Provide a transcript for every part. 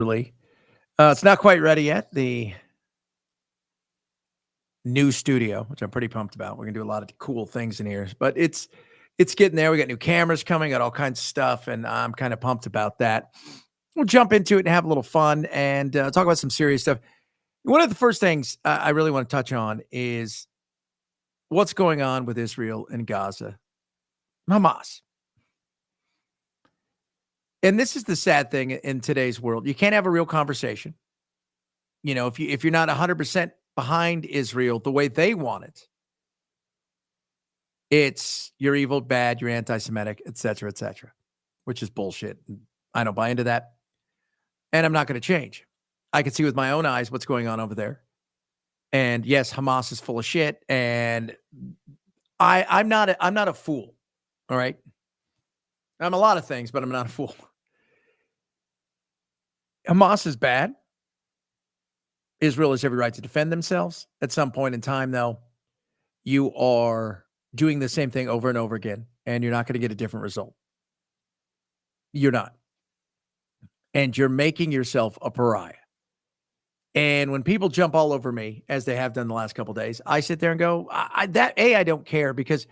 Really. It's not quite ready yet. The new studio, which I'm pretty pumped about. We're gonna do a lot of cool things in here, but it's getting there. We got new cameras coming, got all kinds of stuff, and I'm kind of pumped about that. We'll jump into it and have a little fun and talk about some serious stuff. One of the first things I really want to touch on is what's going on with Israel and Gaza, Hamas. And this is the sad thing in today's world. You can't have a real conversation. You know, if you're not 100% behind Israel the way they want it, it's you're evil, bad, you're anti-Semitic, et cetera, which is bullshit. I don't buy into that. And I'm not going to change. I can see with my own eyes what's going on over there. And yes, Hamas is full of shit. And I'm not a fool. All right. I'm a lot of things, but I'm not a fool. Hamas is bad. Israel has every right to defend themselves. At some point in time, though, you are doing the same thing over and over again, and you're not going to get a different result. You're not. And you're making yourself a pariah. And when people jump all over me, as they have done the last couple of days, I sit there and go, I don't care, because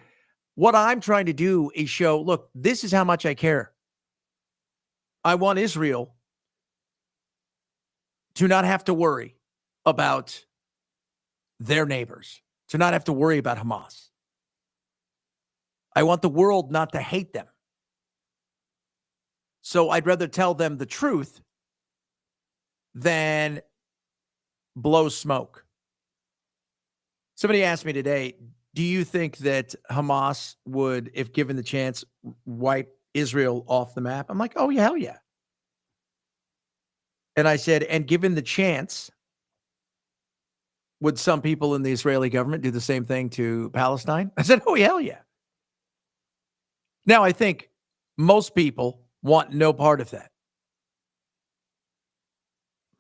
what I'm trying to do is show, look, this is how much I care. I want Israel to not have to worry about their neighbors, to not have to worry about Hamas. I want the world not to hate them. So I'd rather tell them the truth than blow smoke. Somebody asked me today, do you think that Hamas would, if given the chance, wipe Israel off the map? I'm like, oh, yeah, hell yeah. And I said, and given the chance, would some people in the Israeli government do the same thing to Palestine? I said, oh, hell yeah. Now, I think most people want no part of that.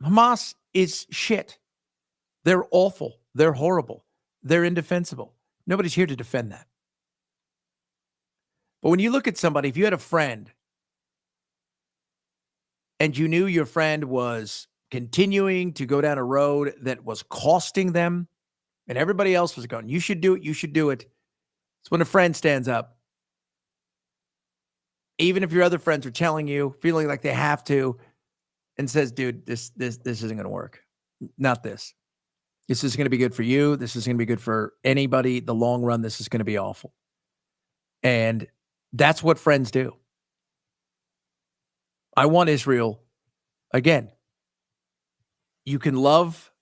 Hamas is shit. They're awful. They're horrible. They're indefensible. Nobody's here to defend that. But when you look at somebody, if you had a friend and you knew your friend was continuing to go down a road that was costing them, and everybody else was going, you should do it, you should do it. It's when a friend stands up. Even if your other friends are telling you, feeling like they have to, and says, dude, this isn't going to work. Not this. This is going to be good for you. This is going to be good for anybody. The long run, this is going to be awful. And that's what friends do. I want Israel, again, you can love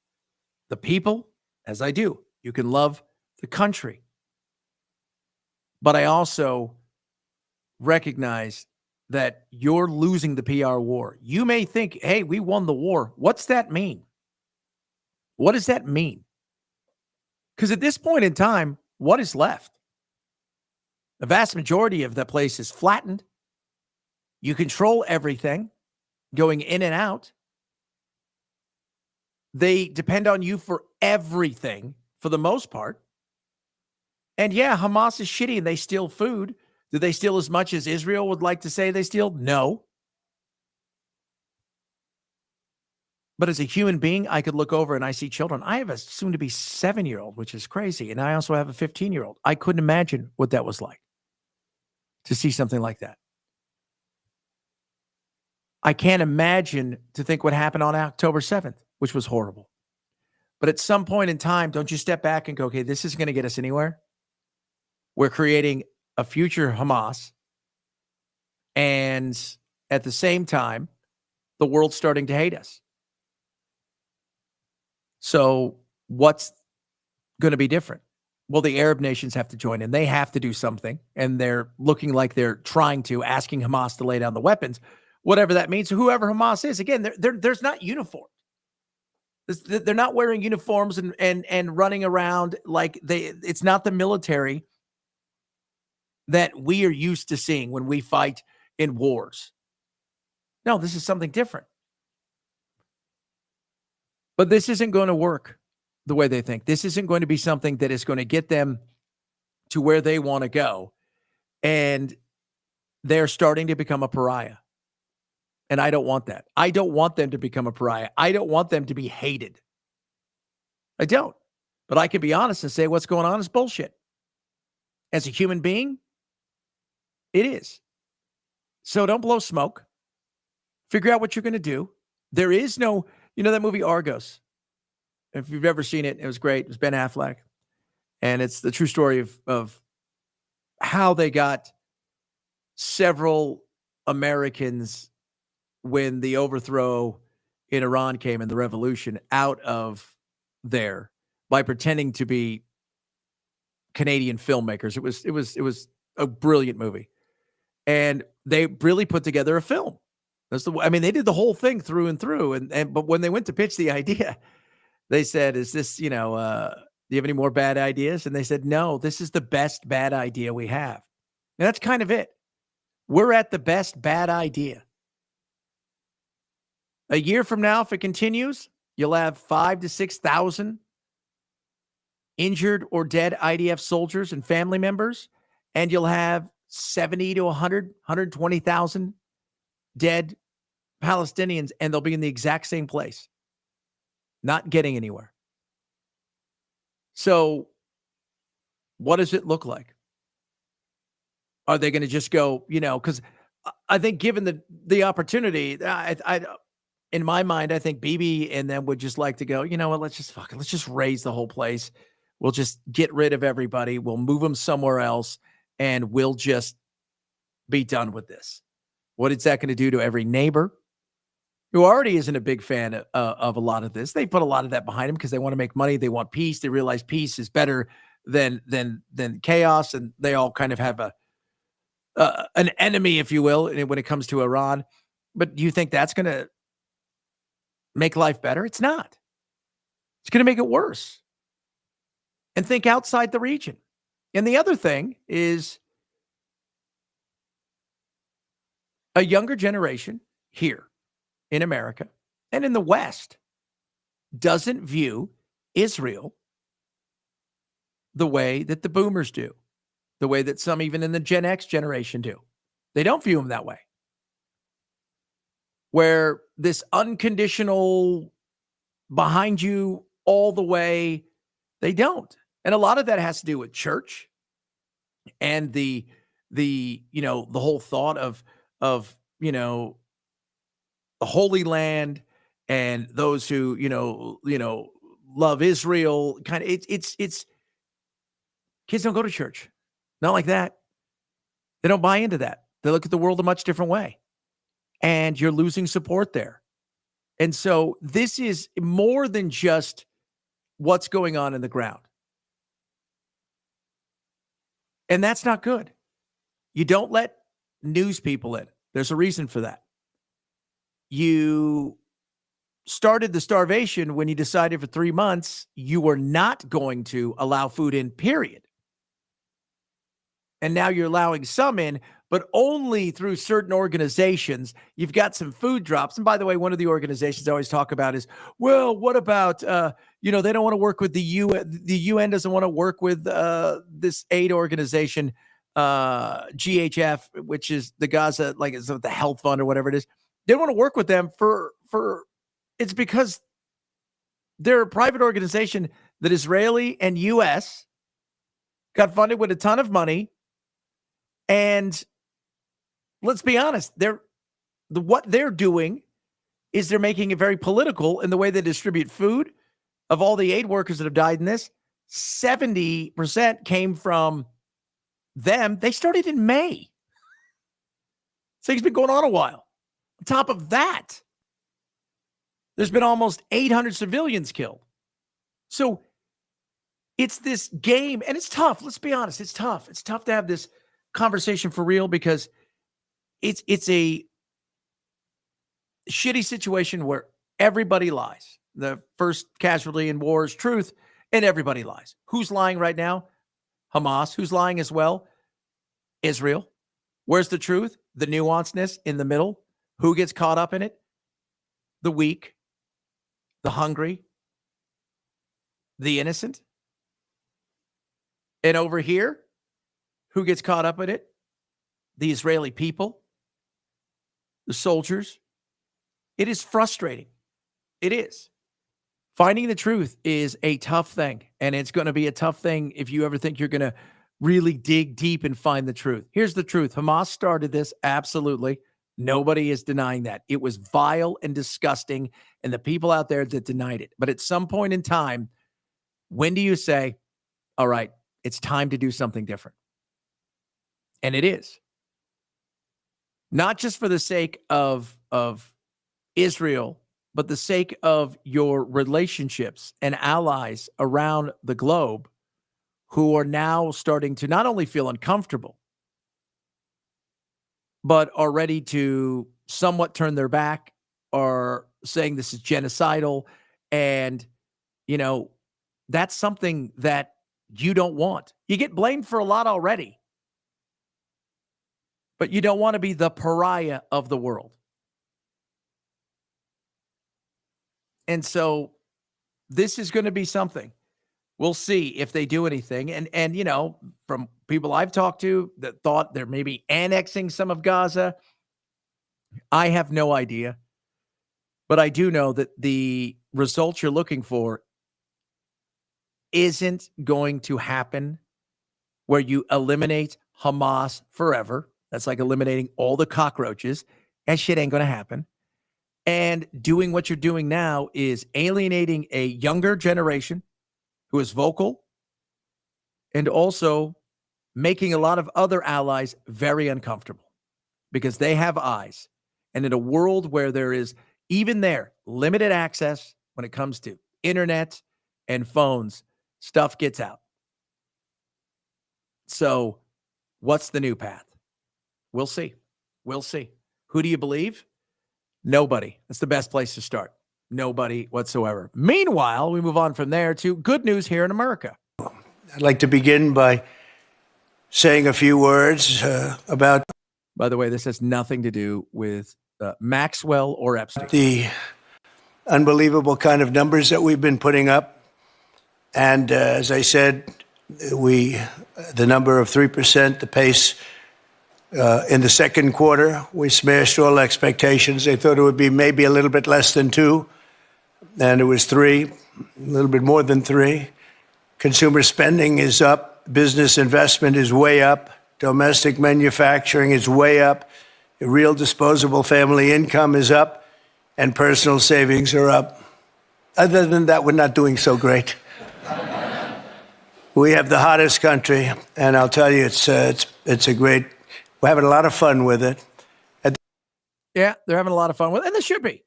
the people, as I do. You can love the country. But I also recognize that you're losing the PR war. You may think, hey, we won the war. What's that mean? What does that mean? Because at this point in time, what is left? The vast majority of the place is flattened. You control everything going in and out. They depend on you for everything for the most part. And yeah, Hamas is shitty and they steal food. Do they steal as much as Israel would like to say they steal? No. But as a human being, I could look over and I see children. I have a soon-to-be 7-year-old, which is crazy. And I also have a 15-year-old. I couldn't imagine what that was like to see something like that. I can't imagine to think what happened on October 7th, which was horrible. But at some point in time, don't you step back and go, okay, this isn't going to get us anywhere. We're creating a future Hamas. And at the same time, the world's starting to hate us. So what's going to be different? Well, the Arab nations have to join in. They have to do something. And they're looking like they're trying to, asking Hamas to lay down the weapons, whatever that means. So whoever Hamas is, again, there's not uniform. They're not wearing uniforms and running around like it's not the military that we are used to seeing when we fight in wars. No, this is something different. But this isn't going to work the way they think. This isn't going to be something that is going to get them to where they want to go. And they're starting to become a pariah. And I don't want that. I don't want them to become a pariah. I don't want them to be hated. I don't. But I can be honest and say what's going on is bullshit. As a human being, it is. So don't blow smoke. Figure out what you're going to do. There is no, that movie Argos. If you've ever seen it, it was great. It was Ben Affleck. And it's the true story of how they got several Americans when the overthrow in Iran came and the revolution out of there by pretending to be Canadian filmmakers. It was a brilliant movie. And they really put together a film. They did the whole thing through and through. But when they went to pitch the idea, they said, is this, do you have any more bad ideas? And they said, no, this is the best bad idea we have. And that's kind of it. We're at the best bad idea. A year from now, if it continues, you'll have 5,000 to 6,000 injured or dead IDF soldiers and family members, and you'll have 70 to 100, 120,000 dead Palestinians, and they'll be in the exact same place, not getting anywhere. So what does it look like? Are they going to just go, because I think given the opportunity, in my mind, I think Bibi and them would just like to go, let's just raise the whole place. We'll just get rid of everybody. We'll move them somewhere else, and we'll just be done with this. What is that going to do to every neighbor who already isn't a big fan of a lot of this? They put a lot of that behind them because they want to make money. They want peace. They realize peace is better than chaos, and they all kind of have an enemy, if you will, when it comes to Iran. But do you think that's going to make life better? It's not. It's going to make it worse. And think outside the region. And the other thing is a younger generation here in America and in the West doesn't view Israel the way that the boomers do, the way that some even in the Gen X generation do. They don't view them that way. Where this unconditional behind you all the way, they don't. And a lot of that has to do with church and the whole thought of the Holy Land and those who love Israel. Kind of it's kids don't go to church. Not like that. They don't buy into that. They look at the world a much different way. And you're losing support there. And so this is more than just what's going on in the ground. And that's not good. You don't let news people in. There's a reason for that. You started the starvation when you decided for 3 months you were not going to allow food in, period. And now you're allowing some in, but only through certain organizations. You've got some food drops. And by the way, one of the organizations I always talk about is, well, what about, they don't want to work with the UN. The UN doesn't want to work with this aid organization, GHF, which is the Gaza, like it's the health fund or whatever it is. They don't want to work with them for it's because they're a private organization that Israeli and U.S. got funded with a ton of money. And let's be honest, what they're doing is they're making it very political in the way they distribute food. Of all the aid workers that have died in this, 70% came from them. They started in May. So it's been going on a while. On top of that, there's been almost 800 civilians killed. So it's this game, and it's tough. Let's be honest. It's tough. It's tough to have this conversation for real because it's a shitty situation where everybody lies. The first casualty in war is truth, and everybody lies. Who's lying right now? Hamas. Who's lying as well? Israel. Where's the truth? The nuanceness in the middle. Who gets caught up in it? The weak, the hungry, the innocent. And over here, who gets caught up in it? The Israeli people, the soldiers, It is frustrating. It is. Finding the truth is a tough thing, and it's going to be a tough thing if you ever think you're going to really dig deep and find the truth. Here's the truth. Hamas started this, absolutely. Nobody is denying that. It was vile and disgusting, and the people out there that denied it. But at some point in time, when do you say, all right, it's time to do something different? And it is. Not just for the sake of Israel, but the sake of your relationships and allies around the globe who are now starting to not only feel uncomfortable, but are ready to somewhat turn their back or saying this is genocidal. And, you know, that's something that you don't want. You get blamed for a lot already, but you don't want to be the pariah of the world. And so this is going to be something. We'll see if they do anything. And you know, from people I've talked to that thought they're maybe annexing some of Gaza, I have no idea. But I do know that the results you're looking for isn't going to happen where you eliminate Hamas forever. That's like eliminating all the cockroaches. That shit ain't going to happen. And doing what you're doing now is alienating a younger generation who is vocal and also making a lot of other allies very uncomfortable because they have eyes. And in a world where there is even there limited access when it comes to internet and phones, stuff gets out. So what's the new path? We'll see. We'll see. Who do you believe? Nobody. That's the best place to start. Nobody whatsoever. Meanwhile, we move on from there to good news here in America. I'd like to begin by saying a few words about... By the way, this has nothing to do with Maxwell or Epstein. The unbelievable kind of numbers that we've been putting up. And as I said, the number of 3%, the pace in the second quarter, we smashed all expectations. They thought it would be maybe a little bit less than 2, and it was 3, a little bit more than 3. Consumer spending is up. Business investment is way up. Domestic manufacturing is way up. Real disposable family income is up, and personal savings are up. Other than that, we're not doing so great. We have the hottest country, and I'll tell you, it's a great... We're having a lot of fun with it. Yeah, they're having a lot of fun with it, and they should be.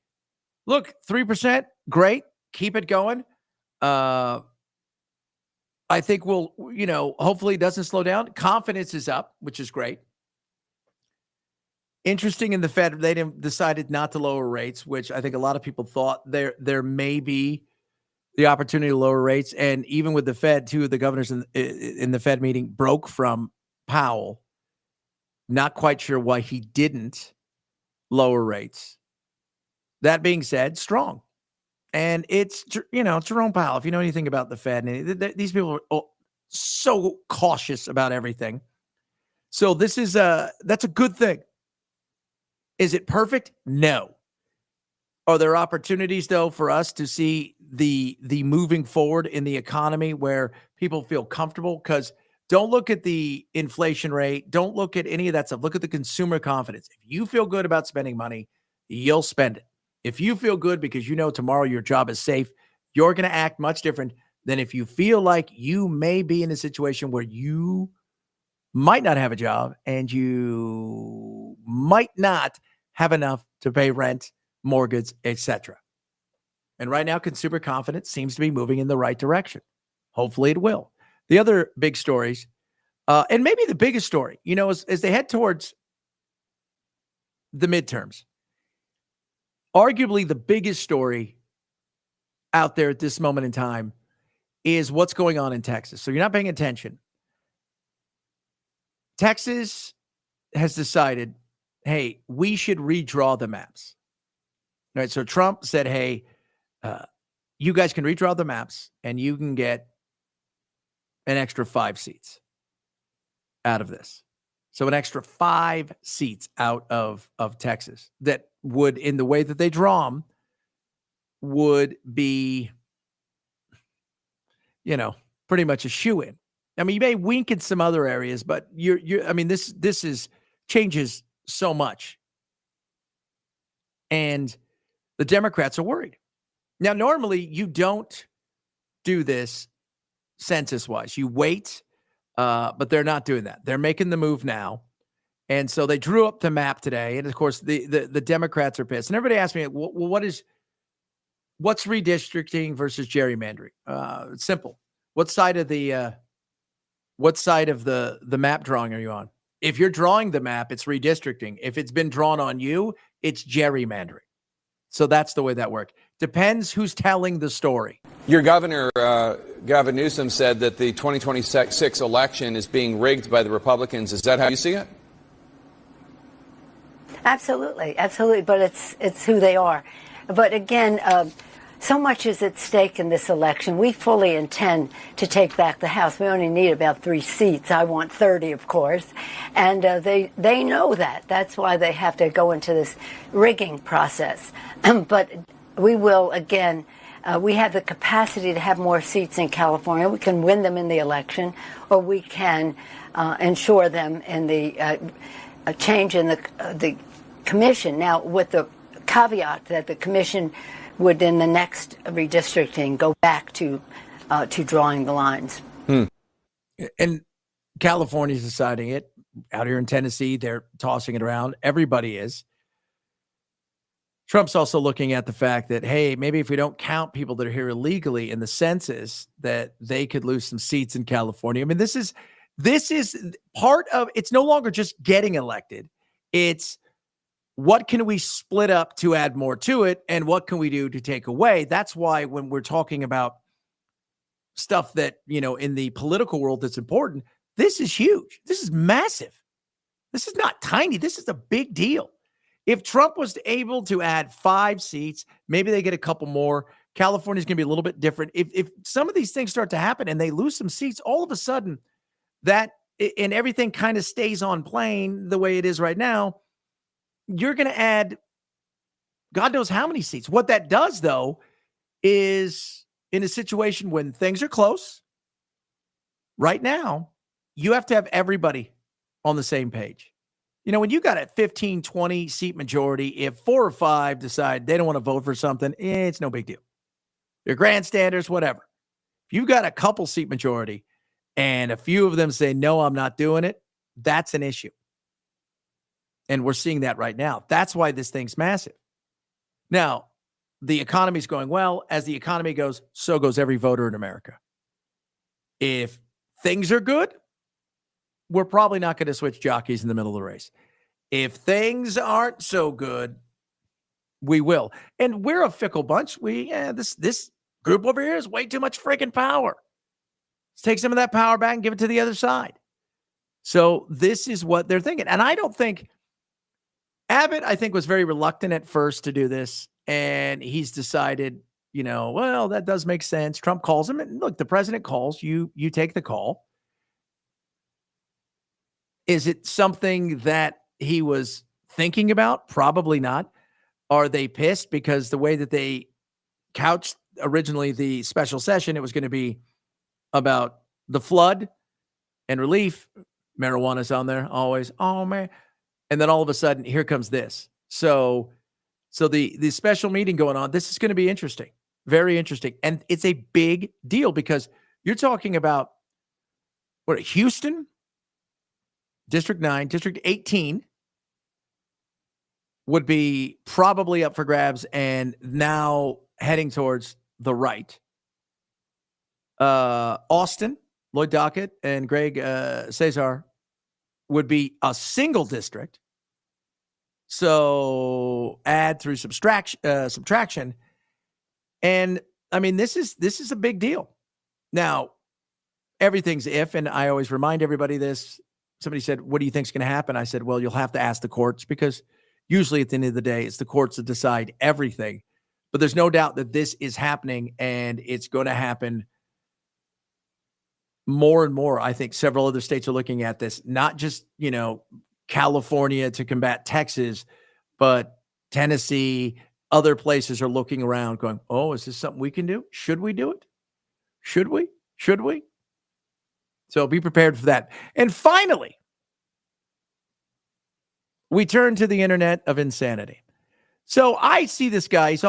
Look, 3%, great. Keep it going. I think we'll, hopefully it doesn't slow down. Confidence is up, which is great. Interesting in the Fed, they decided not to lower rates, which I think a lot of people thought there may be the opportunity to lower rates. And even with the Fed, two of the governors in the Fed meeting broke from Powell. Not quite sure why he didn't lower rates. That being said, strong. And it's, Jerome Powell, if you know anything about the Fed, these people are so cautious about everything. So that's a good thing. Is it perfect? No. Are there opportunities, though, for us to see the moving forward in the economy where people feel comfortable? Because don't look at the inflation rate. Don't look at any of that stuff. Look at the consumer confidence. If you feel good about spending money, you'll spend it. If you feel good because you know tomorrow your job is safe, you're going to act much different than if you feel like you may be in a situation where you might not have a job and you might not have enough to pay rent, mortgage, etc. And right now, consumer confidence seems to be moving in the right direction. Hopefully it will. The other big stories, and maybe the biggest story, as they head towards the midterms, arguably the biggest story out there at this moment in time is what's going on in Texas. So you're not paying attention. Texas has decided, hey, we should redraw the maps. All right, so Trump said, hey, you guys can redraw the maps and you can get an extra 5 seats out of this. So an extra 5 seats out of Texas that would, in the way that they draw them, would be, pretty much a shoo-in. I mean, you may wink in some other areas, but this changes so much. And the Democrats are worried. Now, normally you don't do this census-wise. You wait, but they're not doing that. They're making the move now. And so they drew up the map today. And of course, the Democrats are pissed. And everybody asked me, well, what's redistricting versus gerrymandering? It's simple. What side of the map drawing are you on? If you're drawing the map, it's redistricting. If it's been drawn on you, it's gerrymandering. So that's the way that works. Depends who's telling the story. Your governor, Gavin Newsom, said that the 2026 election is being rigged by the Republicans. Is that how you see it? Absolutely. But it's who they are. But again, so much is at stake in this election. We fully intend to take back the House. We only need about 3 seats. I want 30, of course. And they know that. That's why they have to go into this rigging process. But we will, again, we have the capacity to have more seats in California. We can win them in the election, or we can ensure them in the change in the commission. Now, with the caveat that the commission would, in the next redistricting, go back to drawing the lines. And California's deciding it. Out here in Tennessee, they're tossing it around. Everybody is. Trump's also looking at the fact that, hey, maybe if we don't count people that are here illegally in the census, that they could lose some seats in California. I mean, this is part of, it's no longer just getting elected. It's what can we split up to add more to it, and what can we do to take away? That's why when we're talking about stuff that, in the political world that's important, this is huge. This is massive. This is not tiny. This is a big deal. If Trump was able to add 5 seats, maybe they get a couple more. California's going to be a little bit different. If some of these things start to happen and they lose some seats, all of a sudden and everything kind of stays on plane the way it is right now, you're going to add God knows how many seats. What that does, though, is in a situation when things are close, right now, you have to have everybody on the same page. When you got a 15, 20 seat majority, if 4 or 5 decide they don't want to vote for something, it's no big deal. They're grandstanders, whatever. If you've got a couple seat majority and a few of them say, no, I'm not doing it, that's an issue. And we're seeing that right now. That's why this thing's massive. Now, the economy's going well. As the economy goes, so goes every voter in America. If things are good, we're probably not going to switch jockeys in the middle of the race. If things aren't so good, we will. And we're a fickle bunch. This group over here has way too much freaking power. Let's take some of that power back and give it to the other side. So this is what they're thinking. And I don't think Abbott, I think, was very reluctant at first to do this. And he's decided, well, that does make sense. Trump calls him. And look, the president calls. You take the call. Is it something that he was thinking about? Probably not. Are they pissed because the way that they couched originally the special session, it was going to be about the flood and relief. Marijuana's on there always. Oh, man. And then all of a sudden, here comes this. So the special meeting going on, this is going to be interesting. Very interesting. And it's a big deal because you're talking about Houston, District 9, District 18 would be probably up for grabs and now heading towards the right. Austin, Lloyd Dockett, and Greg Cesar would be a single district. So add through subtraction. And I mean, this is a big deal. Now, everything's if, and I always remind everybody this. Somebody said, what do you think is going to happen? I said, well, you'll have to ask the courts because usually at the end of the day, it's the courts that decide everything. But there's no doubt that this is happening and it's going to happen more and more, I think several other states are looking at this, not just, California to combat Texas, but Tennessee, other places are looking around going, oh, is this something we can do? Should we do it? Should we? Should we? So be prepared for that. And finally, we turn to the internet of insanity. So I see this guy. He's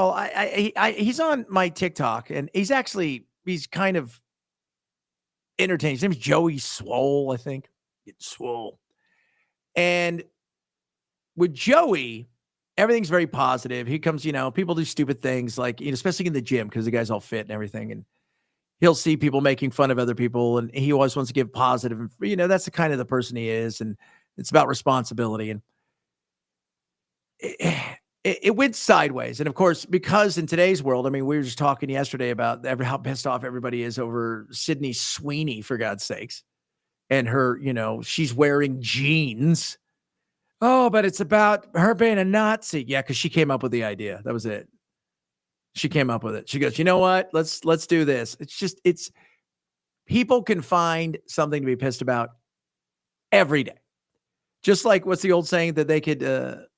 on my TikTok, and he's kind of entertaining. His name's Joey Swoll, I think. It's Swole. And with Joey, everything's very positive. He comes, people do stupid things like, especially in the gym because the guy's all fit and everything. And he'll see people making fun of other people, and he always wants to give positive. And, that's the kind of the person he is. And it's about responsibility. And it went sideways. And of course, because in today's world, we were just talking yesterday about how pissed off everybody is over Sydney Sweeney, for God's sakes. And her, she's wearing jeans. Oh, but it's about her being a Nazi. Yeah, because she came up with the idea. That was it. She came up with it. She goes, you know what? Let's do this. It's people can find something to be pissed about every day. Just like what's the old saying that they could, a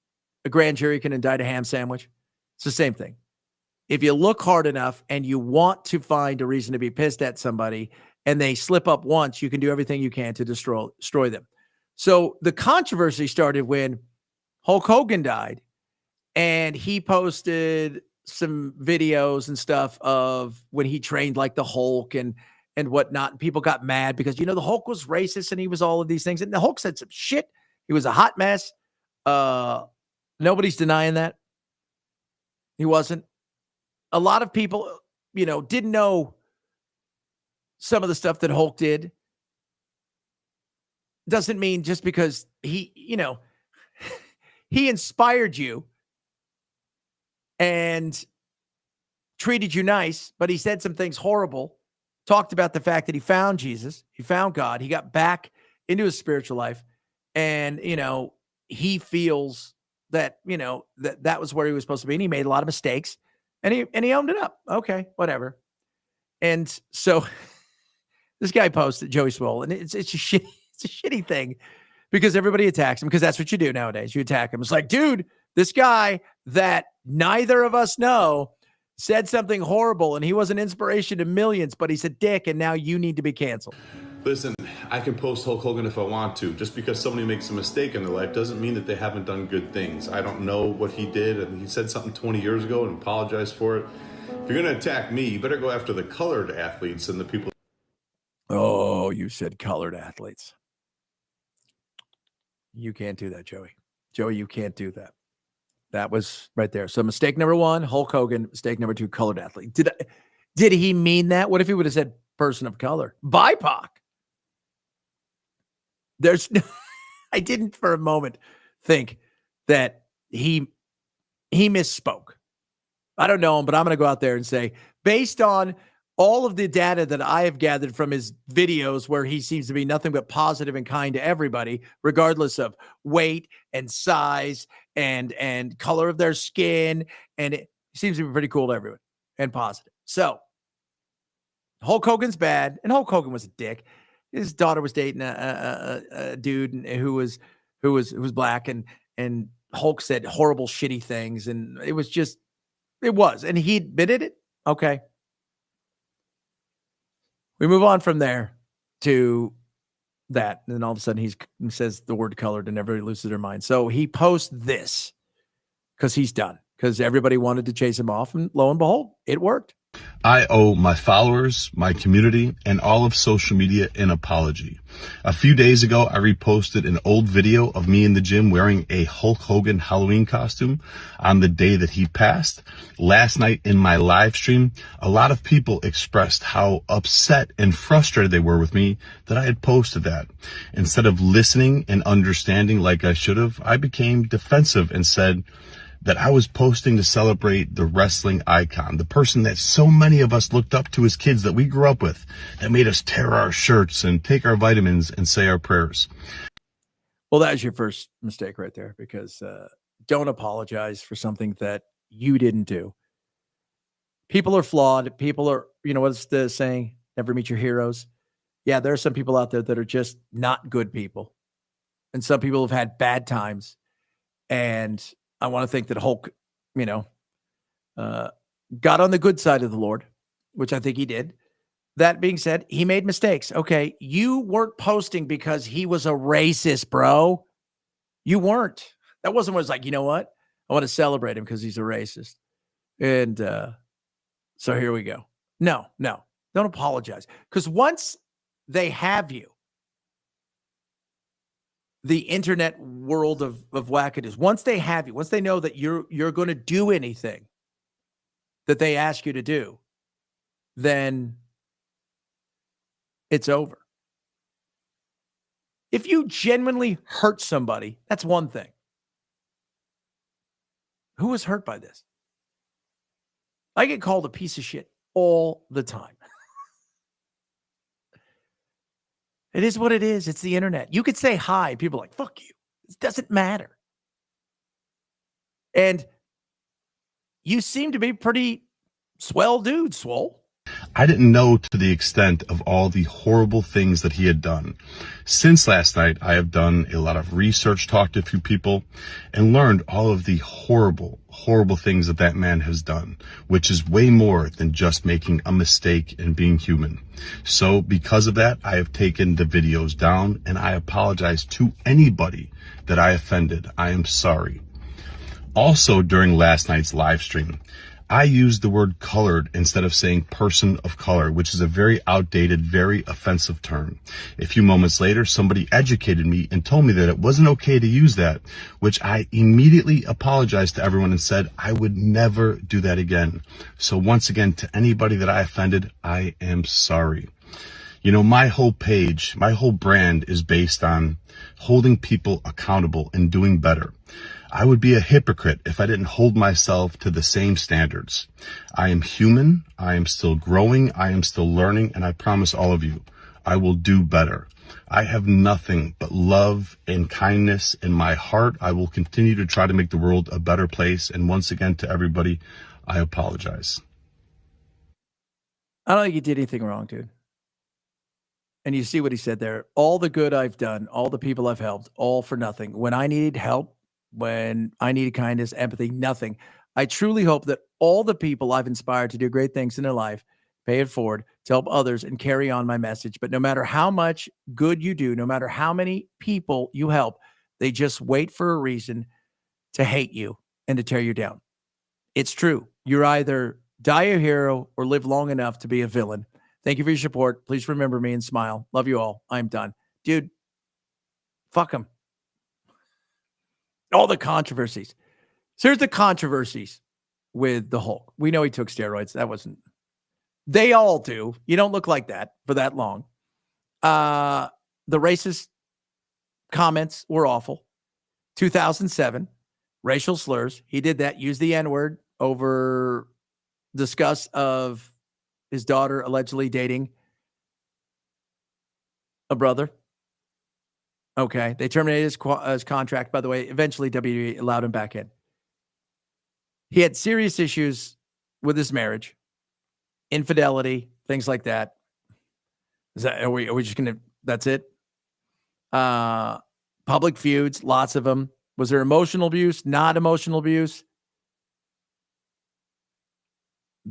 grand jury can indict a ham sandwich? It's the same thing. If you look hard enough and you want to find a reason to be pissed at somebody and they slip up once, you can do everything you can to destroy them. So the controversy started when Hulk Hogan died, and he posted some videos and stuff of when he trained like the Hulk and whatnot. And people got mad because, the Hulk was racist and he was all of these things. And the Hulk said some shit. He was a hot mess. Nobody's denying that. He wasn't. A lot of people, didn't know some of the stuff that Hulk did. Doesn't mean just because he inspired you and treated you nice, but he said some things horrible, talked about the fact that he found Jesus, he found God, he got back into his spiritual life, and, he feels that, that was where he was supposed to be, and he made a lot of mistakes, and he owned it up. Okay, whatever. And so this guy posted, Joey Swoll, and it's a shitty thing because everybody attacks him, because that's what you do nowadays. You attack him. It's like, dude, this guy that neither of us know said something horrible, and he was an inspiration to millions, but he's a dick, and now you need to be canceled. Listen, I can post Hulk Hogan if I want to. Just because somebody makes a mistake in their life doesn't mean that they haven't done good things. I don't know what he did, and he said something 20 years ago and apologized for it. If you're going to attack me, you better go after the colored athletes and the people. Oh, you said colored athletes. You can't do that, Joey. Joey, you can't do that. That was right there. So mistake number one, Hulk Hogan. Mistake number two, colored athlete. Did he mean that? What if he would have said person of color? BIPOC. I didn't for a moment think that he misspoke. I don't know him, but I'm going to go out there and say, based on all of the data that I have gathered from his videos, where he seems to be nothing but positive and kind to everybody, regardless of weight and size and color of their skin, and it seems to be pretty cool to everyone and positive. So Hulk Hogan's bad, and Hulk Hogan was a dick. His daughter was dating a dude who was black, and Hulk said horrible, shitty things, and it was, and he admitted it. Okay. We move on from there to that. And then all of a sudden he says the word colored and everybody loses their mind. So he posts this because he's done, because everybody wanted to chase him off. And lo and behold, it worked. I owe my followers, my community, and all of social media an apology. A few days ago, I reposted an old video of me in the gym wearing a Hulk Hogan Halloween costume on the day that he passed. Last night in my live stream, a lot of people expressed how upset and frustrated they were with me that I had posted that. Instead of listening and understanding like I should have, I became defensive and said that I was posting to celebrate the wrestling icon, the person that so many of us looked up to as kids, that we grew up with, that made us tear our shirts and take our vitamins and say our prayers. Well, that was your first mistake right there, because don't apologize for something that you didn't do. People are flawed. People are, what's the saying? Never meet your heroes. Yeah, there are some people out there that are just not good people. And some people have had bad times. And I want to think that Hulk, got on the good side of the Lord, which I think he did. That being said, he made mistakes. Okay, you weren't posting because he was a racist, bro. You weren't. That wasn't what it's like, you know what? I want to celebrate him because he's a racist. And so here we go. No, don't apologize. Because once they have you, the internet world of wackadoos, once they have you, once they know that you're going to do anything that they ask you to do, then it's over. If you genuinely hurt somebody, that's one thing. Who was hurt by this? I get called a piece of shit all the time. It is what it is. It's the internet. You could say hi. People are like, fuck you. It doesn't matter. And you seem to be pretty swell dude, Swole. I didn't know to the extent of all the horrible things that he had done. Since last night, I have done a lot of research, talked to a few people, and learned all of the horrible, horrible things that that man has done, which is way more than just making a mistake and being human. So because of that, I have taken the videos down, and I apologize to anybody that I offended. I am sorry. Also, during last night's live stream, I used the word colored instead of saying person of color, which is a very outdated, very offensive term. A few moments later, somebody educated me and told me that it wasn't okay to use that, which I immediately apologized to everyone and said I would never do that again. So once again, to anybody that I offended, I am sorry. You know, my whole page, my whole brand is based on holding people accountable and doing better. I would be a hypocrite if I didn't hold myself to the same standards. I am human, I am still growing, I am still learning, and I promise all of you, I will do better. I have nothing but love and kindness in my heart. I will continue to try to make the world a better place. And once again, to everybody, I apologize. I don't think you did anything wrong, dude. And you see what he said there. All the good I've done, all the people I've helped, all for nothing. When I needed help, when I needed kindness, empathy, nothing. I truly hope that all the people I've inspired to do great things in their life pay it forward to help others and carry on my message. But no matter how much good you do, no matter how many people you help, they just wait for a reason to hate you and to tear you down. It's true. You're either die a hero or live long enough to be a villain. Thank you for your support. Please remember me and smile. Love you all. I'm done. Dude, fuck him. All the controversies. So here's the controversies with the Hulk. We know he took steroids. That wasn't. They all do. You don't look like that for that long. The racist comments were awful. 2007, racial slurs. He did that. Used the N-word over discuss of his daughter allegedly dating a brother. Okay. They terminated his contract, by the way. Eventually, WWE allowed him back in. He had serious issues with his marriage, infidelity, things like that. Are we just going to, that's it? Public feuds, lots of them. Was there emotional abuse? Not emotional abuse?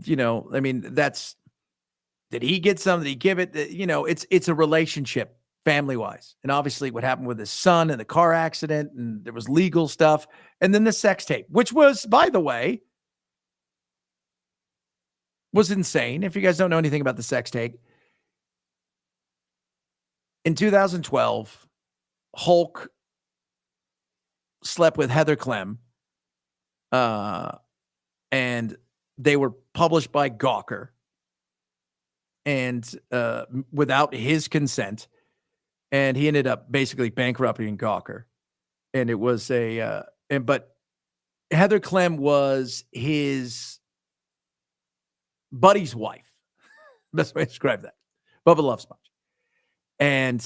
You know, I mean, did he get some? Did he give it? You know, it's a relationship. Family-wise. And obviously what happened with his son and the car accident, and there was legal stuff. And then the sex tape, which was, by the way, was insane. If you guys don't know anything about the sex tape, in 2012, Hulk slept with Heather Clem, and they were published by Gawker, and without his consent. And he ended up basically bankrupting Gawker. And it was but Heather Clem was his buddy's wife. Best way to describe that. Bubba Love Sponge. And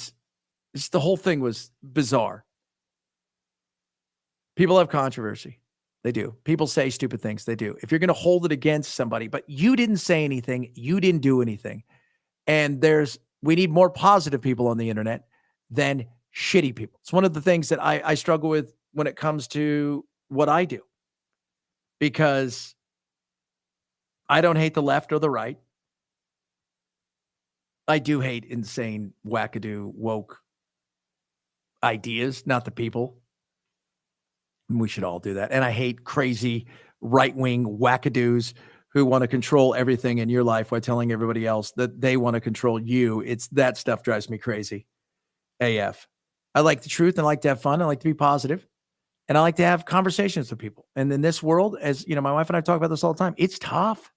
just the whole thing was bizarre. People have controversy. They do. People say stupid things. They do. If you're going to hold it against somebody, but you didn't say anything, you didn't do anything. And there's We need more positive people on the internet than shitty people. It's one of the things that I struggle with when it comes to what I do, because I don't hate the left or the right. I do hate insane, wackadoo, woke ideas, not the people. We should all do that. And I hate crazy right-wing wackadoos who want to control everything in your life while telling everybody else that they want to control you. It's that stuff drives me crazy. AF. I like the truth. I like to have fun. I like to be positive. And I like to have conversations with people. And in this world, as you know, my wife and I talk about this all the time. It's tough.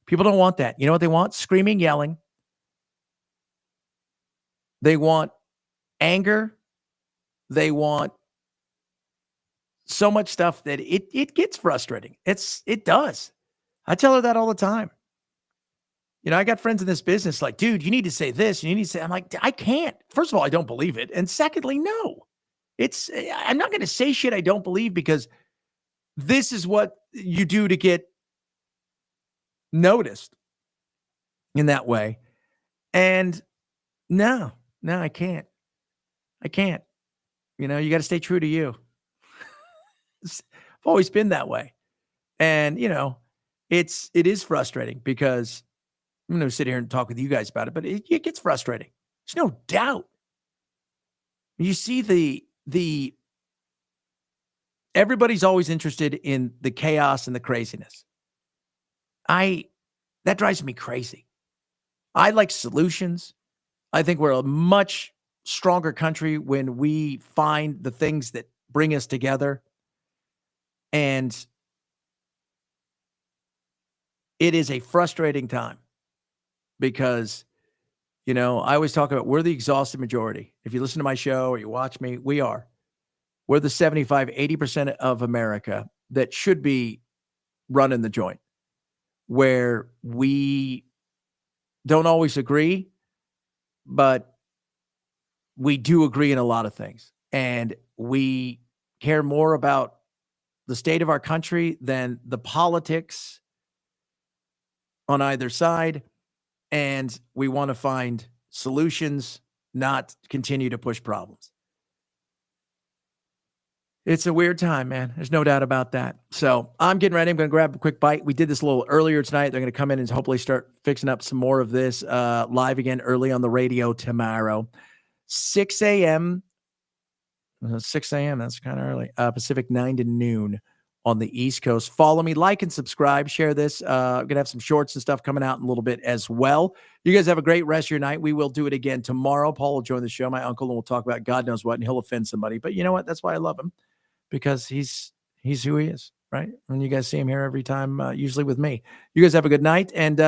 People don't want that. You know what they want? Screaming, yelling. They want anger. They want so much stuff that it gets frustrating. It does. I tell her that all the time. You know, I got friends in this business like, dude, you need to say this. You need to say, I'm like, I can't. First of all, I don't believe it. And secondly, no. I'm not going to say shit I don't believe, because this is what you do to get noticed in that way. And no, I can't. You know, you got to stay true to you. I've always been that way. And, you know, it is frustrating, because I'm going to sit here and talk with you guys about it, but it gets frustrating. There's no doubt. You see everybody's always interested in the chaos and the craziness. That drives me crazy. I like solutions. I think we're a much stronger country when we find the things that bring us together. And it is a frustrating time, because, you know, I always talk about we're the exhausted majority. If you listen to my show or you watch me, we're the 75, 80% of America that should be running the joint, where we don't always agree, but we do agree in a lot of things. And we care more about the state of our country than the politics on either side. And we want to find solutions, not continue to push problems. It's a weird time, man. There's no doubt about that. So I'm getting ready. I'm going to grab a quick bite. We did this a little earlier tonight. They're going to come in and hopefully start fixing up some more of this live again early on the radio tomorrow. 6 a.m. 6 a.m. That's kind of early. Pacific, 9 to noon on the East Coast. Follow me, like and subscribe, share this. I'm going to have some shorts and stuff coming out in a little bit as well. You guys have a great rest of your night. We will do it again tomorrow. Paul will join the show, my uncle, and we'll talk about God knows what, and he'll offend somebody. But you know what? That's why I love him, because he's who he is, right? And you guys see him here every time, usually with me. You guys have a good night, and